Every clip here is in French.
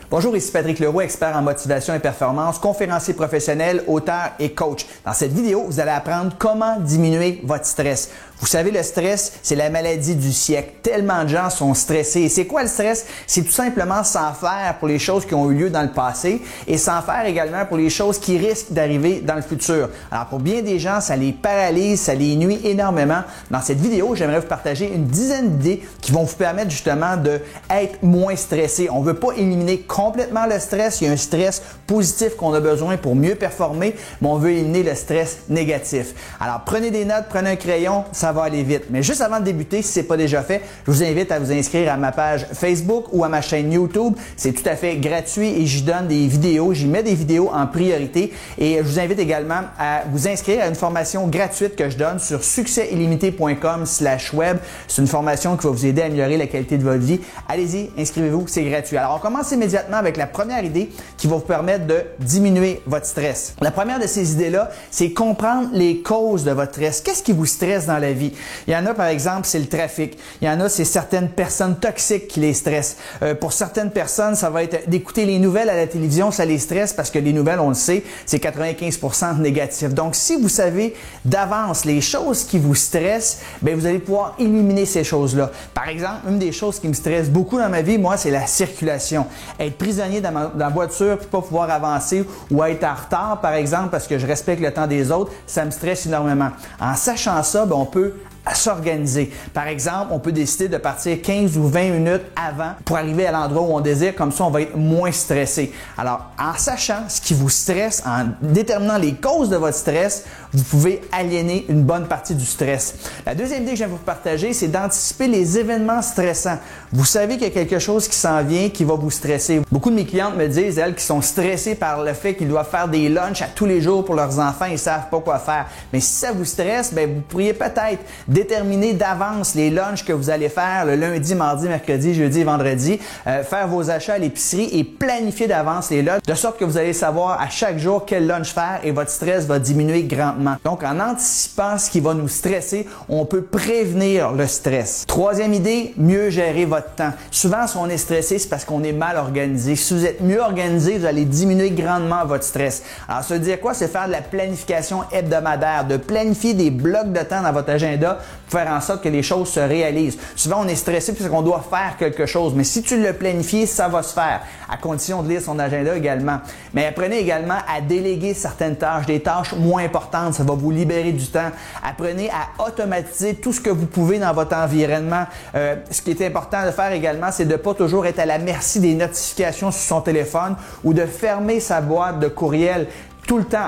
Bonjour, ici Patrick Leroux, expert en motivation et performance, conférencier professionnel, auteur et coach. Dans cette vidéo, vous allez apprendre comment diminuer votre stress. Vous savez, le stress, c'est la maladie du siècle. Tellement de gens sont stressés. Et c'est quoi le stress? C'est tout simplement s'en faire pour les choses qui ont eu lieu dans le passé et s'en faire également pour les choses qui risquent d'arriver dans le futur. Alors, pour bien des gens, ça les paralyse, ça les nuit énormément. Dans cette vidéo, j'aimerais vous partager une dizaine d'idées qui vont vous permettre justement d'être moins stressé. On ne veut pas éliminer complètement le stress. Il y a un stress positif qu'on a besoin pour mieux performer, mais on veut éliminer le stress négatif. Alors, prenez des notes, prenez un crayon, ça va aller vite. Mais juste avant de débuter, si ce n'est pas déjà fait, je vous invite à vous inscrire à ma page Facebook ou à ma chaîne YouTube. C'est tout à fait gratuit et j'y donne des vidéos. J'y mets des vidéos en priorité et je vous invite également à vous inscrire à une formation gratuite que je donne sur succèsillimité.com/web. C'est une formation qui va vous aider à améliorer la qualité de votre vie. Allez-y, inscrivez-vous, c'est gratuit. Alors, on commence immédiatement avec la première idée qui va vous permettre de diminuer votre stress. La première de ces idées-là, c'est comprendre les causes de votre stress. Qu'est-ce qui vous stresse dans la vie? Il y en a, par exemple, c'est le trafic. Il y en a, c'est certaines personnes toxiques qui les stressent. Pour certaines personnes, ça va être d'écouter les nouvelles à la télévision, ça les stresse parce que les nouvelles, on le sait, c'est 95% négatif. Donc, si vous savez d'avance les choses qui vous stressent, bien, vous allez pouvoir éliminer ces choses-là. Par exemple, une des choses qui me stresse beaucoup dans ma vie, moi, c'est la circulation. Être prisonnier dans la voiture puis pas pouvoir avancer ou être en retard, par exemple, parce que je respecte le temps des autres, ça me stresse énormément. En sachant ça, bien, on peut s'organiser. Par exemple, on peut décider de partir 15 ou 20 minutes avant pour arriver à l'endroit où on désire. Comme ça, on va être moins stressé. Alors, en sachant ce qui vous stresse, en déterminant les causes de votre stress, vous pouvez aliéner une bonne partie du stress. La deuxième idée que je viens vous partager, c'est d'anticiper les événements stressants. Vous savez qu'il y a quelque chose qui s'en vient, qui va vous stresser. Beaucoup de mes clientes me disent, elles, qui sont stressées par le fait qu'ils doivent faire des lunchs à tous les jours pour leurs enfants, ils ne savent pas quoi faire. Mais si ça vous stresse, bien, vous pourriez peut-être déterminer d'avance les lunchs que vous allez faire le lundi, mardi, mercredi, jeudi et vendredi, faire vos achats à l'épicerie et planifier d'avance les lunchs, de sorte que vous allez savoir à chaque jour quel lunch faire et votre stress va diminuer grandement. Donc, en anticipant ce qui va nous stresser, on peut prévenir le stress. Troisième idée, mieux gérer votre temps. Souvent, si on est stressé, c'est parce qu'on est mal organisé. Si vous êtes mieux organisé, vous allez diminuer grandement votre stress. Alors, ça veut dire quoi? C'est faire de la planification hebdomadaire, de planifier des blocs de temps dans votre agenda pour faire en sorte que les choses se réalisent. Souvent, on est stressé parce qu'on doit faire quelque chose, mais si tu le planifies, ça va se faire, à condition de lire son agenda également. Mais apprenez également à déléguer certaines tâches, des tâches moins importantes, ça va vous libérer du temps. Apprenez à automatiser tout ce que vous pouvez dans votre environnement. Ce qui est important de faire également, c'est de ne pas toujours être à la merci des notifications sur son téléphone ou de fermer sa boîte de courriel tout le temps,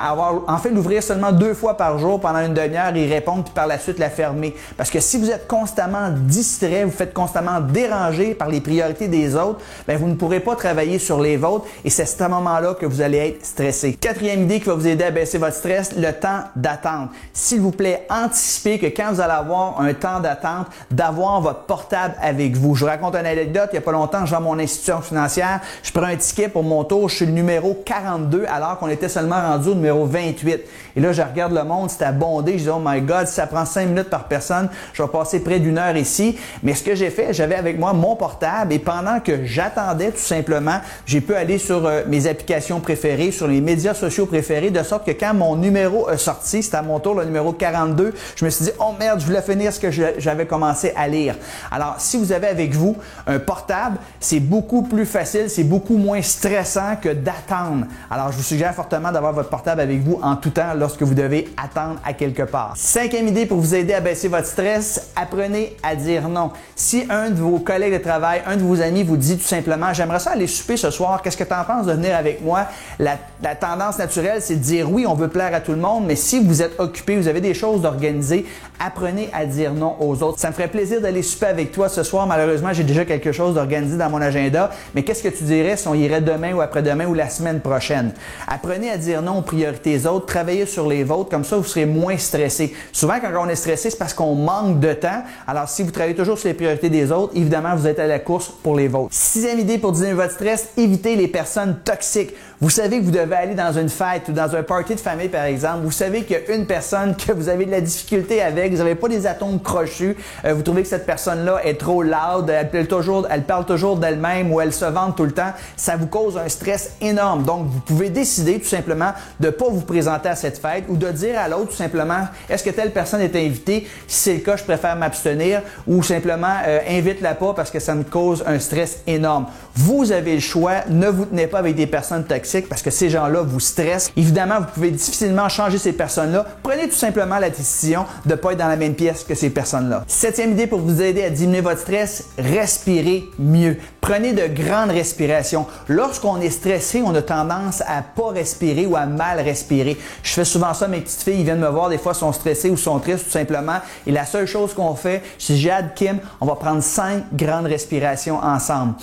l'ouvrir seulement 2 fois par jour pendant une demi-heure et y répondre, puis par la suite la fermer. Parce que si vous êtes constamment distrait, vous faites constamment déranger par les priorités des autres, bien, vous ne pourrez pas travailler sur les vôtres et c'est à ce moment-là que vous allez être stressé. Quatrième idée qui va vous aider à baisser votre stress, le temps d'attente. S'il vous plaît, anticipez que quand vous allez avoir un temps d'attente, d'avoir votre portable avec vous. Je vous raconte une anecdote, il n'y a pas longtemps, je vais à mon institution financière, je prends un ticket pour mon tour, je suis le numéro 42 alors qu'on était seulement rendu au numéro 28. Et là, je regarde le monde, c'était bondé. Je dis, oh my God, si ça prend 5 minutes par personne, je vais passer près d'une heure ici. Mais ce que j'ai fait, j'avais avec moi mon portable et pendant que j'attendais tout simplement, j'ai pu aller sur mes applications préférées, sur les médias sociaux préférés, de sorte que quand mon numéro a sorti, c'était à mon tour le numéro 42, je me suis dit, oh merde, je voulais finir ce que j'avais commencé à lire. Alors, si vous avez avec vous un portable, c'est beaucoup plus facile, c'est beaucoup moins stressant que d'attendre. Alors, je vous suggère fortement d'avoir votre portable avec vous en tout temps lorsque vous devez attendre à quelque part. Cinquième idée pour vous aider à baisser votre stress, apprenez à dire non. Si un de vos collègues de travail, un de vos amis vous dit tout simplement « J'aimerais ça aller souper ce soir, qu'est-ce que tu en penses de venir avec moi? » La tendance naturelle, c'est de dire oui, on veut plaire à tout le monde, mais si vous êtes occupé, vous avez des choses d'organiser, apprenez à dire non aux autres. Ça me ferait plaisir d'aller souper avec toi ce soir. Malheureusement, j'ai déjà quelque chose d'organisé dans mon agenda, mais qu'est-ce que tu dirais si on irait demain ou après-demain ou la semaine prochaine? Apprenez à dire non donnons priorité aux autres, travaillez sur les vôtres, comme ça vous serez moins stressé. Souvent quand on est stressé, c'est parce qu'on manque de temps. Alors si vous travaillez toujours sur les priorités des autres, évidemment vous êtes à la course pour les vôtres. Sixième idée pour diminuer votre stress, évitez les personnes toxiques. Vous savez que vous devez aller dans une fête ou dans un party de famille par exemple, vous savez qu'il y a une personne que vous avez de la difficulté avec, vous n'avez pas des atomes crochus, vous trouvez que cette personne-là est trop loud, elle parle toujours d'elle-même ou elle se vante tout le temps, ça vous cause un stress énorme. Donc vous pouvez décider tout simplement de ne pas vous présenter à cette fête ou de dire à l'autre tout simplement, est-ce que telle personne est invitée? Si c'est le cas, je préfère m'abstenir ou simplement invite-la pas parce que ça me cause un stress énorme. Vous avez le choix, ne vous tenez pas avec des personnes toxiques parce que ces gens-là vous stressent. Évidemment, vous pouvez difficilement changer ces personnes-là. Prenez tout simplement la décision de ne pas être dans la même pièce que ces personnes-là. Septième idée pour vous aider à diminuer votre stress, respirez mieux. Prenez de grandes respirations. Lorsqu'on est stressé, on a tendance à pas respirer ou à mal respirer. Je fais souvent ça, mes petites filles, ils viennent me voir, des fois sont stressées ou sont tristes tout simplement. Et la seule chose qu'on fait, c'est Jade, Kim, on va prendre 5 grandes respirations ensemble.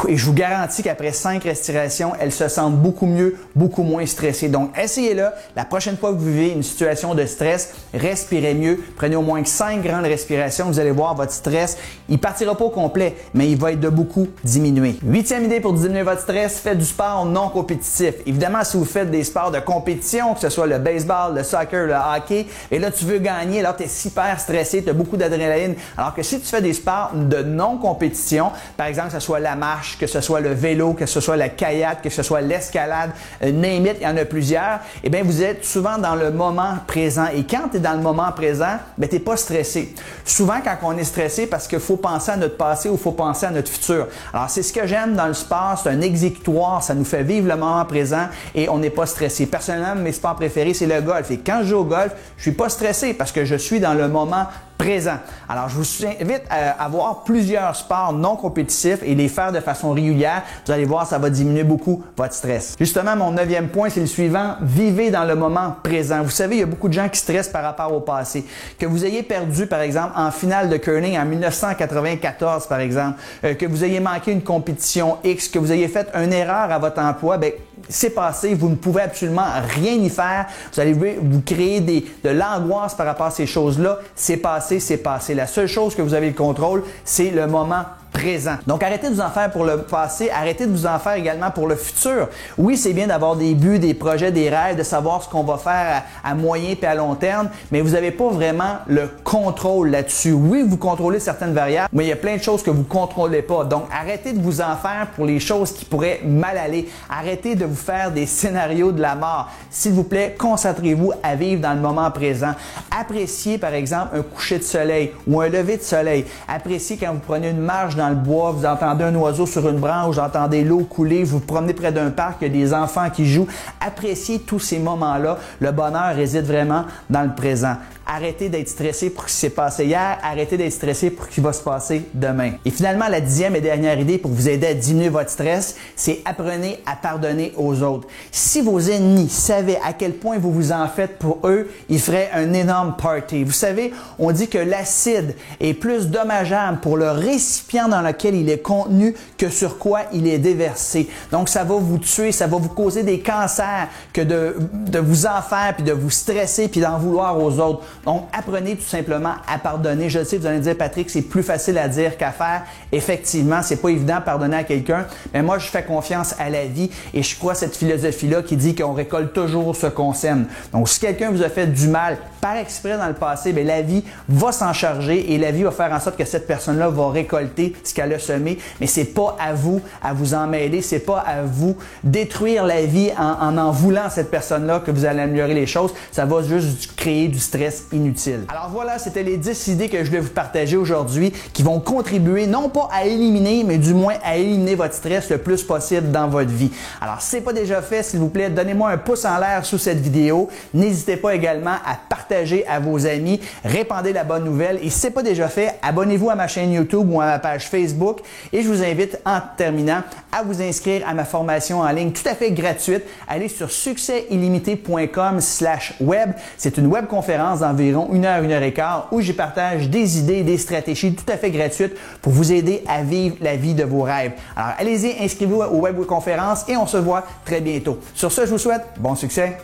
Et je vous garantis qu'après 5 respirations, elles se sentent beaucoup mieux, beaucoup moins stressées. Donc, essayez-le. La prochaine fois que vous vivez une situation de stress, respirez mieux. Prenez au moins 5 grandes respirations. Vous allez voir votre stress. Il partira pas au complet, mais il va être de beaucoup diminué. Huitième idée pour diminuer votre stress, faites du sport non compétitif. Évidemment, si vous faites des sports de compétition, que ce soit le baseball, le soccer, le hockey, et là, tu veux gagner, là, tu es super stressé, tu as beaucoup d'adrénaline. Alors que si tu fais des sports de non-compétition, par exemple, que ce soit la marche, que ce soit le vélo, que ce soit la kayak, que ce soit l'escalade, name it, il y en a plusieurs, eh bien, vous êtes souvent dans le moment présent. Et quand tu es dans le moment présent, ben, tu n'es pas stressé. Souvent, quand on est stressé, parce qu'il faut penser à notre passé ou il faut penser à notre futur. Alors, c'est ce que j'aime dans le sport, c'est un exécutoire, ça nous fait vivre le moment présent et on n'est pas stressé. Personnellement, mes sports préférés, c'est le golf. Et quand je joue au golf, je suis pas stressé parce que je suis dans le moment présent. Alors, je vous invite à avoir plusieurs sports non compétitifs et les faire de façon régulière. Vous allez voir, ça va diminuer beaucoup votre stress. Justement, mon 9e point, c'est le suivant. Vivez dans le moment présent. Vous savez, il y a beaucoup de gens qui stressent par rapport au passé. Que vous ayez perdu, par exemple, en finale de curling en 1994, par exemple, que vous ayez manqué une compétition X, que vous ayez fait une erreur à votre emploi, ben, c'est passé. Vous ne pouvez absolument rien y faire. Vous allez vous créer de l'angoisse par rapport à ces choses-là. C'est passé, c'est passé. La seule chose que vous avez le contrôle, c'est le moment présent. Donc, arrêtez de vous en faire pour le passé, arrêtez de vous en faire également pour le futur. Oui, c'est bien d'avoir des buts, des projets, des rêves, de savoir ce qu'on va faire à moyen et à long terme, mais vous n'avez pas vraiment le contrôle là-dessus. Oui, vous contrôlez certaines variables, mais il y a plein de choses que vous ne contrôlez pas. Donc, arrêtez de vous en faire pour les choses qui pourraient mal aller. Arrêtez de vous faire des scénarios de la mort. S'il vous plaît, concentrez-vous à vivre dans le moment présent. Appréciez, par exemple, un coucher de soleil ou un lever de soleil. Appréciez quand vous prenez une marche dans le bois, vous entendez un oiseau sur une branche, vous entendez l'eau couler, vous vous promenez près d'un parc, il y a des enfants qui jouent. Appréciez tous ces moments-là. Le bonheur réside vraiment dans le présent. Arrêtez d'être stressé pour ce qui s'est passé hier, arrêtez d'être stressé pour ce qui va se passer demain. Et finalement, la 10e et dernière idée pour vous aider à diminuer votre stress, c'est apprenez à pardonner aux autres. Si vos ennemis savaient à quel point vous vous en faites pour eux, ils feraient un énorme party. Vous savez, on dit que l'acide est plus dommageable pour le récipient dans lequel il est contenu que sur quoi il est déversé. Donc, ça va vous tuer, ça va vous causer des cancers que de vous en faire, puis de vous stresser, puis d'en vouloir aux autres. Donc, apprenez tout simplement à pardonner. Je sais, vous allez me dire, Patrick, c'est plus facile à dire qu'à faire. Effectivement, c'est pas évident de pardonner à quelqu'un, mais moi, je fais confiance à la vie et je crois à cette philosophie-là qui dit qu'on récolte toujours ce qu'on sème. Donc, si quelqu'un vous a fait du mal par exprès dans le passé, bien, la vie va s'en charger et la vie va faire en sorte que cette personne-là va récolter ce qu'elle a semé. Mais c'est pas à vous à vous en mêler, c'est pas à vous détruire la vie en voulant à cette personne-là que vous allez améliorer les choses. Ça va juste créer du stress inutile. Alors voilà, c'était les 10 idées que je voulais vous partager aujourd'hui qui vont contribuer non pas à éliminer, mais du moins à éliminer votre stress le plus possible dans votre vie. Alors, si ce n'est pas déjà fait, s'il vous plaît, donnez-moi un pouce en l'air sous cette vidéo. N'hésitez pas également à partager partagez à vos amis, répandez la bonne nouvelle et si ce n'est pas déjà fait, abonnez-vous à ma chaîne YouTube ou à ma page Facebook et je vous invite en terminant à vous inscrire à ma formation en ligne tout à fait gratuite. Allez sur succèsillimité.com/web. C'est une webconférence d'environ 1 heure, 1 heure et quart où j'y partage des idées, des stratégies tout à fait gratuites pour vous aider à vivre la vie de vos rêves. Alors allez-y, inscrivez-vous aux webconférences et on se voit très bientôt. Sur ce, je vous souhaite bon succès.